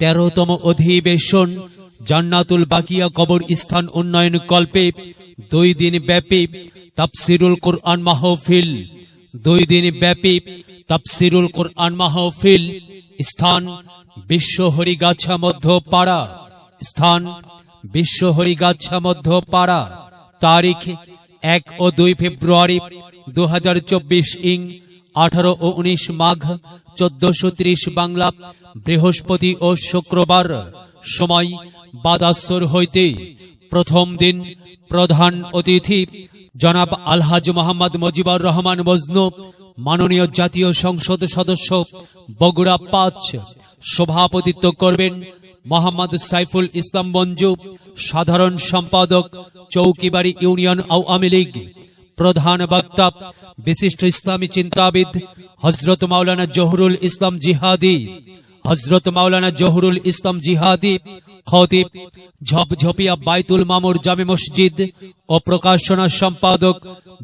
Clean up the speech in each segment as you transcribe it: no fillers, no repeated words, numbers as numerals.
13তম অধিবেশন জান্নাতুল বাকিয়া কবরস্থান উন্নয়ন কল্পে 2 দিন ব্যাপী তাফসিরুল কুরআন মাহফিল। 2 দিন ব্যাপী তাফসিরুল কুরআন মাহফিল। স্থান বিশ্ব হরিগাছা মধ্যপাড়া। স্থান বিশ্ব হরিগাছা মধ্যপাড়া। তারিখ 1 ও 2 ফেব্রুয়ারি 2024 ইং 18 ও 19 মাঘ 1430 বাংলা বৃহস্পতি ও শুক্রবার। সময় বাদাসর হইতে। প্রথম দিন প্রধান অতিথি জনাব আলহাজ মোহাম্মদ মুজিবুর রহমান মজনু, মাননীয় জাতীয় সংসদ সদস্য বগুড়া 5। সভাপতিত্ব করবেন মোহাম্মদ সাইফুল ইসলাম মঞ্জু, সাধারণ সম্পাদক চৌকিবাড়ি ইউনিয়ন আওয়ামী লীগ। প্রধান বক্তা বিশিষ্ট ইসলামী চিন্তাবিদ হযরত মাওলানা জহুরুল ইসলাম জিহাদি। হযরত মাওলানা জহুরুল ইসলাম জিহাদি খতিব ঝপঝপিয়া বাইতুল মামুর জামে মসজিদ ও প্রকাশনা সম্পাদক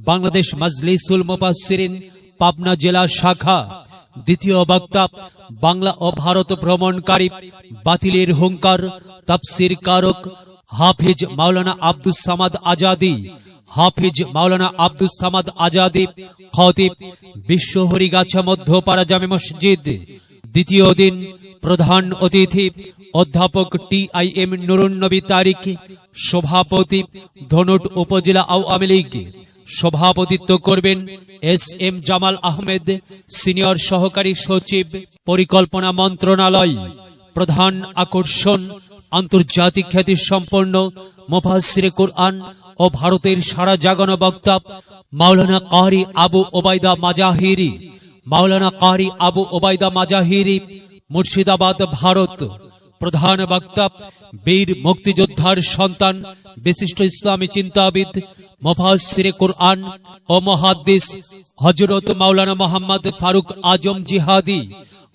বাংলাদেশ মাজলিসুল মুফাসসিরিন পাবনা জেলা শাখা। দ্বিতীয় বক্তা বাংলা ও ভারত ভ্রমণকারী বাতিলের হুঙ্কার তাফসীর কারক হাফিজ মাওলানা আব্দুস সামাদ আজাদি। হাফিজ মাওলানা আব্দুস সামাদ আজাদি খতিব বিশ্ব হরিগাছা মধ্যপাড়া জামে মসজিদ। দ্বিতীয় দিন প্রধান অতিথি অধ্যাপক TIM নুরুন নবী তারিক, সভাপতি ধনুট উপজেলা আওয়ামী লীগ। সভাপতিত্ব করবেন SM জামাল আহমেদ, সিনিয়র সহকারী সচিব পরিকল্পনা মন্ত্রণালয়। প্রধান আকর্ষণ আন্তর্জাতিক খ্যাতি সম্পন্ন মুফাসসিরে কুরআন ও ভারতের সারা জাগানো বক্তা মাওলানা কারি আবু ওবায়দা মাজাহিরি। মাওলানা কারি আবু ওবায়দা মাজাহিরি, মুর্শিদাবাদ, ভারত। প্রধান বক্তা বীর মুক্তিযোদ্ধার সন্তান বিশিষ্ট ইসলামী চিন্তাবিদ মুফাসসিরে কুরআন ও মুহাদ্দিস হযরত মাওলানা মোহাম্মদ ফারুক আজম জিহাদি।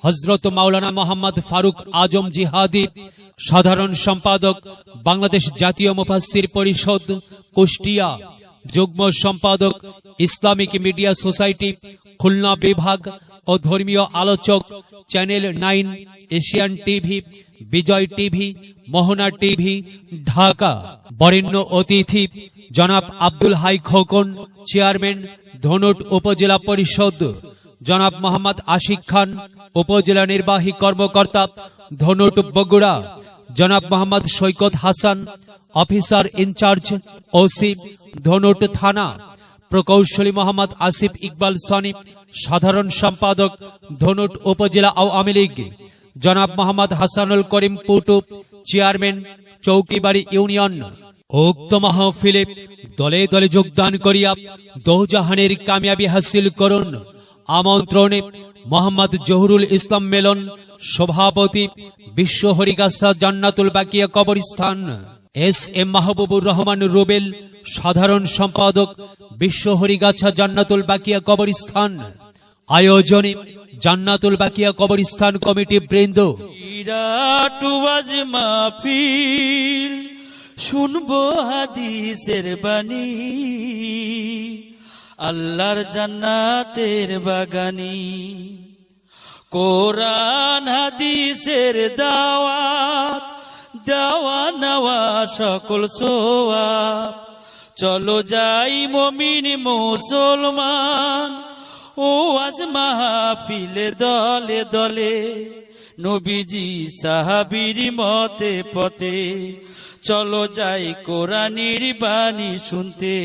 হযরত মাওলানা মোহাম্মদ ফারুক আজম জিহাদি, সাধারণ সম্পাদক বাংলাদেশ জাতীয় মুফাসসির পরিষদ কুষ্টিয়া। যুগ্ম সম্পাদক ইসলামিক মিডিয়া সোসাইটি খুলনা বিভাগ ও ধর্মীয় আলোচক চ্যানেল 9, এশিয়ান টিভি, বিজয় টিভি, মোহনা টিভি, ঢাকা। বরেণ্য অতিথি জনাব আব্দুল হাই খোকন, চেয়ারম্যান ধনুট উপজেলা পরিষদ। জনাব মোহাম্মদ আশিক খান, উপজেলা নির্বাহী কর্মকর্তা ধনুট বগুড়া। জনাব মোহাম্মদ সৈকত হাসান, অফিসার ইনচার্জ OC ধনুট থানা। প্রকৌশলী মোহাম্মদ আসিফ ইকবাল সনি, সাধারণ সম্পাদক ধনুট উপজেলা আওয়ামী লীগ। জনাব মোহাম্মদ হাসানুল করিম পুটু, চেয়ারম্যান চৌকিবাড়ি ইউনিয়ন। উক্ত মাহফিলে দলে দলে যোগদান করিয়া দোজাহানের কামিয়াবি হাসিল করুন। আমন্ত্রণে মোহাম্মদ জহুরুল ইসলাম মেলন, সভাপতি বিশ্ব হরিগাছা জান্নাতুল বাকিয়া কবরস্থান। SM মাহবুবুর রহমান রুবেল, সাধারণ সম্পাদক বিশ্ব হরিগাছা জান্নাতুল বাকিয়া কবরস্থান। আয়োজনে জান্নাতুল বাকিয়া কবরস্থান কমিটি বৃন্দ। মাহফিল শুনবো হাদিসের বাণী, আল্লাহর জান্নাতের বাগানি। কোরআন হাদিসের দাওয়াত, দাওয়া নেওয়া সকল সোয়াব। চলো যাই মুমিন মুসলমান, ও আজ মাহফিলে দলে দলে। নবীজি সাহাবীর মতে পথে, চলো যাই কোরআনের বাণী শুনতে।